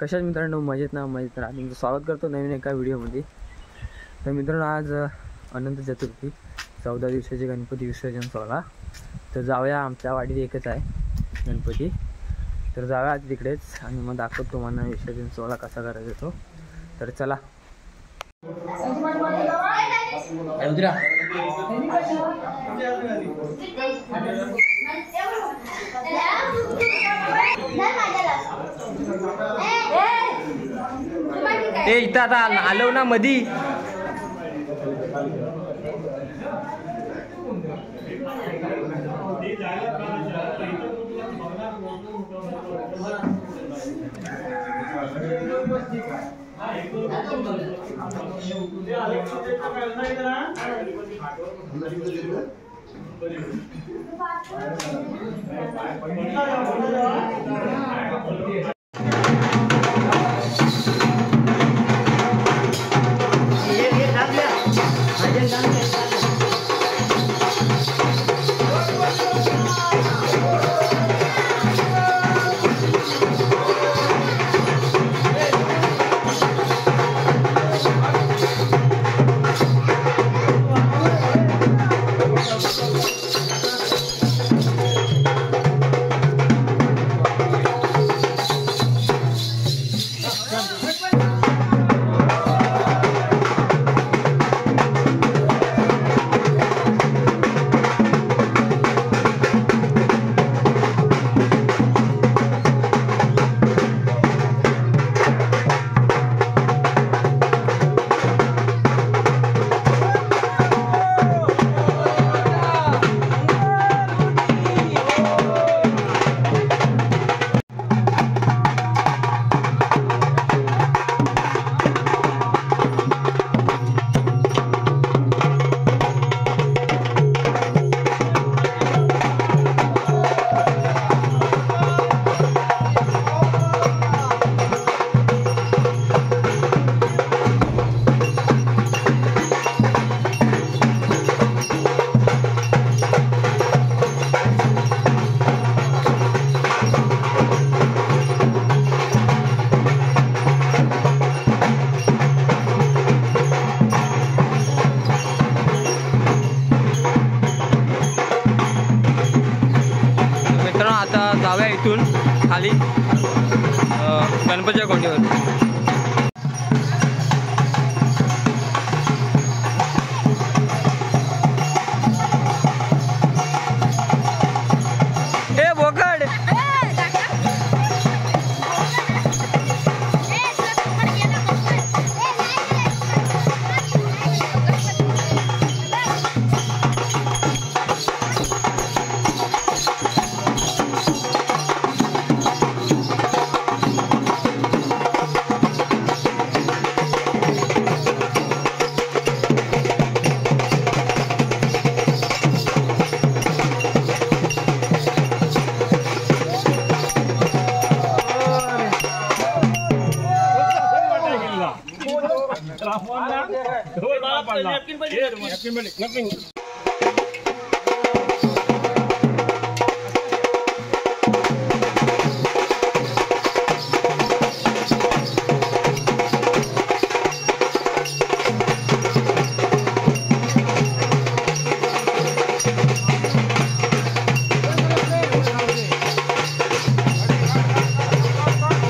कशाच मित्रांनो, मजेत ना मजेत राहा. तुमचं स्वागत करतो नवीन एका व्हिडिओमध्ये. तर मित्रांनो, आज अनंत चतुर्थी, 14 दिवसाचे गणपती विसर्जन सोहळा. तर जाऊया, आमच्या वाडीत एकच आहे गणपती, तर जाऊया आज तिकडेच आणि मग दाखवतो तुम्हाला विसर्जन सोहळा कसा करायचा तो. तर चला. ए इथं आता आलो ना मधी. आता जाऊया इथून खाली गणपतीच्या कोंडीवर. ए बोकड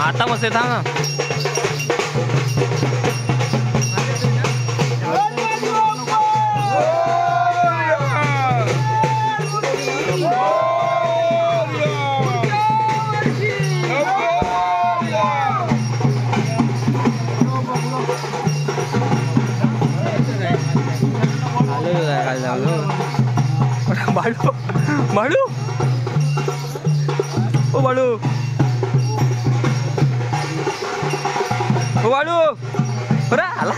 आता मस्त था ना. बाळू बाळू ओ बाळू ओ बाळू बरं आला.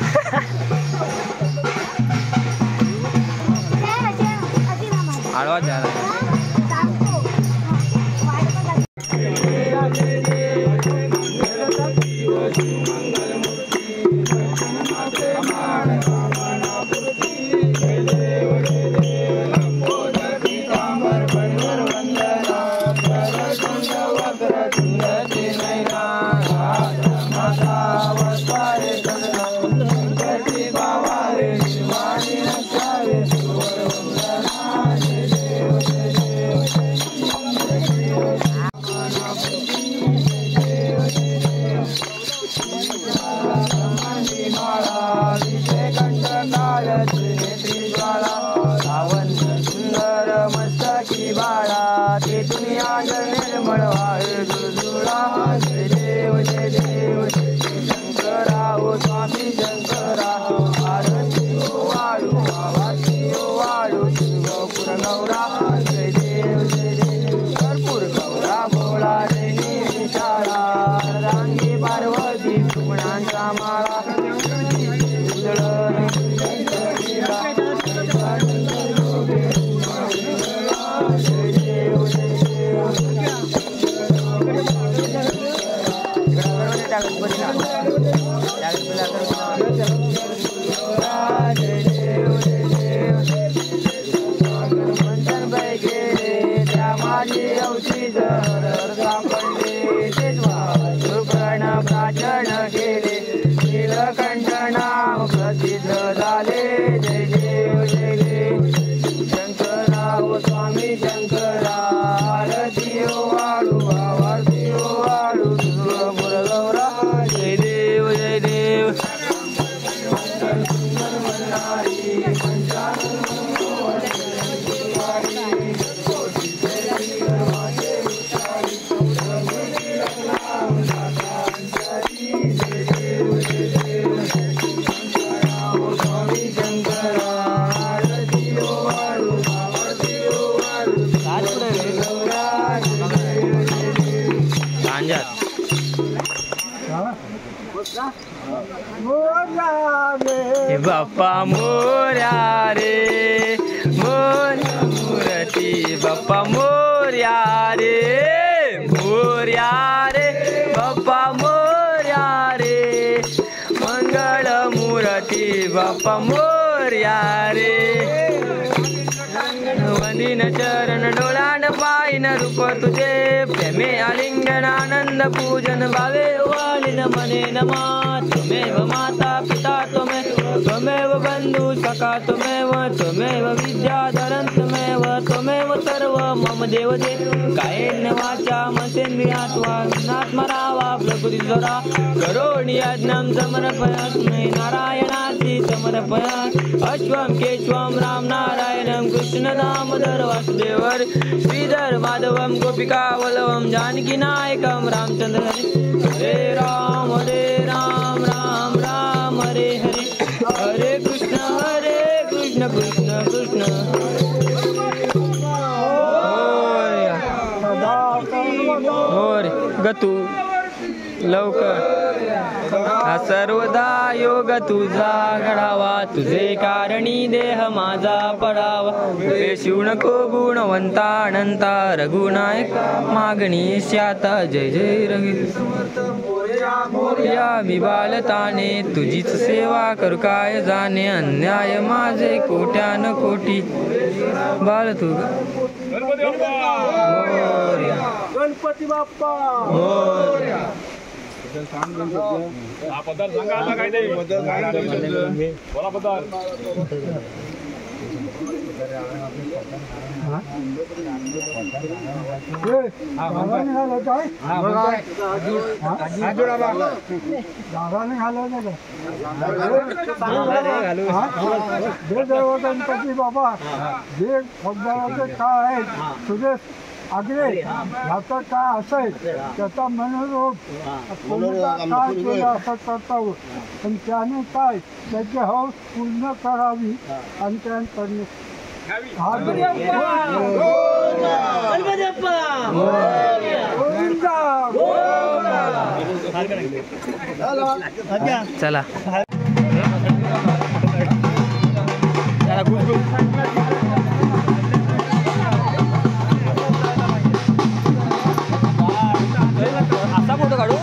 आडवा झाला. पार्वती सुमनांचा माळा प्राचरण केले नीलकंठ नाव प्रसिद्ध झाले जय देव जय देव शंकराव स्वामी शंकरा आरती वाळू आरती वाळू मुरगौरा जय देव जय देव बाप्पा मोर्या रे मोर्या मूर्ती बाप्पा मोर्या रे मोर्या रे बाप्पा मोर्या रे मंगळ मूर्ती बाप्पा मोर्या रे वंदीन चरण डोळान पायन रूप तुझे प्रेमे आलिंगन आनंद पूजन भावे वालिन मने नमा त्वमेव माता पिता त्वमेव बंधु सखा त्वमेव विद्याधरं त्वमेव सर्व मम देव कायेन वाचा मनसेन्द्रियात्वा नात्मरावा प्रकृतिस्वरा करोमि यज्ञं समर्पयामि नारायणास्ति समर्पयामि अश्वं केशवं राम नारायणं कृष्ण दामोदर वासुदेवर श्रीधर माधवं गोपिका वल्लभं जानकी नायकं रामचंद्र हरे राम राम राम हरे हरे हरे कृष्ण कृष्ण कृष्ण होर गतू लवकर हा सर्वदा योग तुझा घडावा तुझे कारणी देह माझा पडावा तुझे शिव नको गुणवंता अनंता रघुनायक मागणी श्याता जय जय मोरया मी बालताने तुझीच सेवा करू काय जाणे अन्याय माझे कोट्यान कोटी बाल तू गणपती बाप्पा गणपती बाबा जे भगवानाचे काय आहे तुझे आग्रे ह्याचा काय असेल त्याचा मनोरोग काय केलं असं करता पण त्याने काय त्याची हौस पूर्ण करावी आणि त्याने चला असा फोटो काढू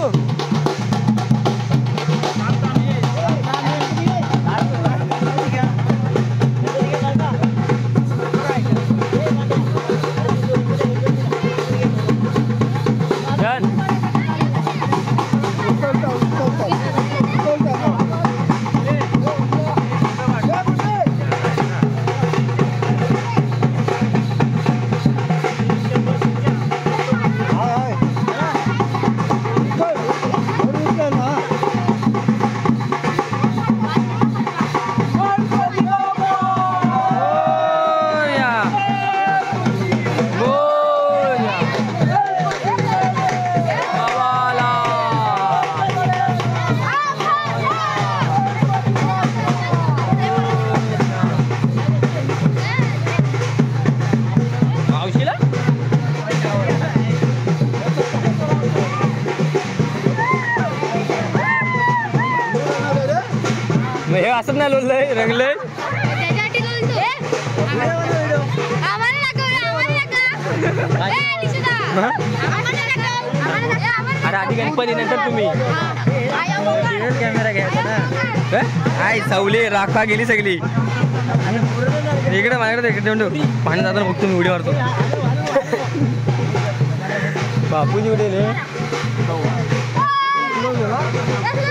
मग हे असंच नाही लोललंय रंगलंय. अरे आधी गणपती नंतर तुम्ही कॅमेरा घ्यायचा ना. काय सावली राखा गेली सगळी इकडे माझ्याकडे पाणी जाताना बघतो मी व्हिडिओ मारतो. बापूजी उडेल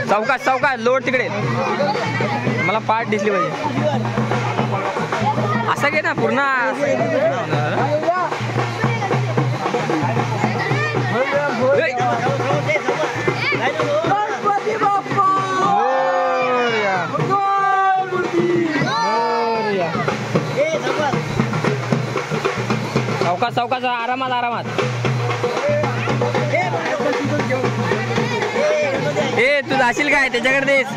चौकात चौकात लोड तिकडे मला पाठ दिसली पाहिजे. असं घे ना पूर्ण. चौकात चौकात आरामात आरामात. ए तू जाशील काय त्याच्याकडे देस.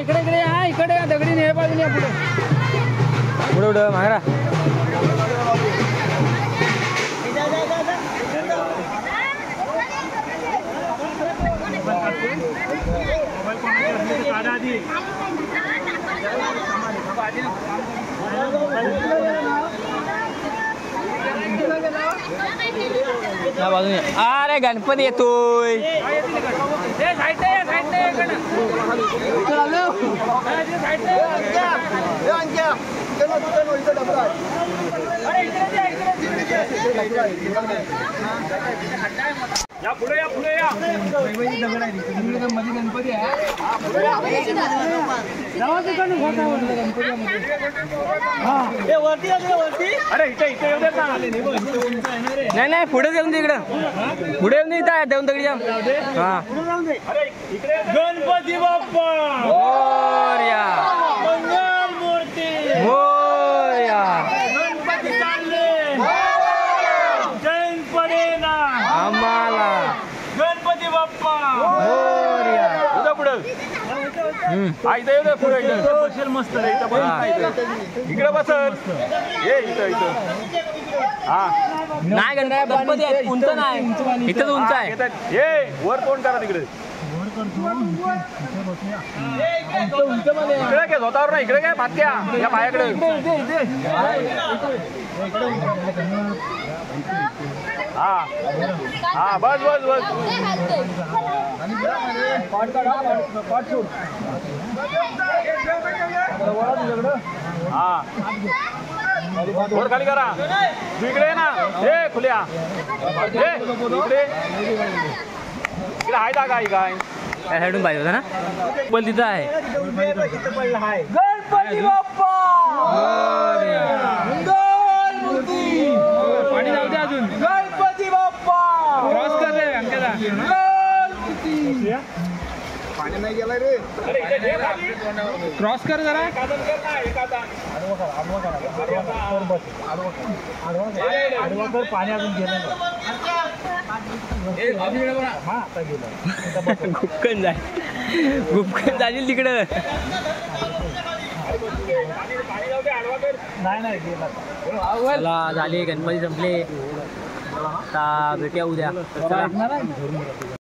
इकडे इकडे हा इकडे दगडी ने बाजूने पुढे पुढे पुढे मागरा. बाजूने अरे गणपती येतोय. या पुढे या पुढे या. मध्ये गणपती आहे. अरे इथे इथे येऊ देत ना. नाही नाही पुढे येऊन दे इकडं. पुढे येऊन दे इथं देऊन दगडी जाम. हा अरे इकडे गणपती बाप्पा मोरया मंगल मूर्ती मोरया. गणपती चालले जैन पडेना आम्हाला गणपती बाप्पा मोरया. उद्या पुढे इथे येऊ दे पुढे. इथे बसेल मस्त रे. इथं बस इकडे बसल. ये इथं इथं. हा नाही गणपती आहे उंच नाही इथंच उंच आहे. ये वर तोंड करा तिकडे. इकडे काय झोतावर ना इकडे काय मात्या या पायाकडे. हा हा बस बस बस. हा वर खाली करा. तू इकडे ये ना. हे खुल्या इकडे इकडे आहे का काय काय त्या साईडून पाहिजे होता ना. पण तिथं आहे गणपती बाप्पा पाणी जाऊ दे अजून. गणपती बाप्पा क्रॉस कर रे अंकेला. पाणी नाही गेला रे. क्रॉस कर जरा. पाणी अजून गेलं गुपकन जाय गुपकन जाशील तिकडं. नाही झाले गणपती संपले. आता भेटूया उद्या.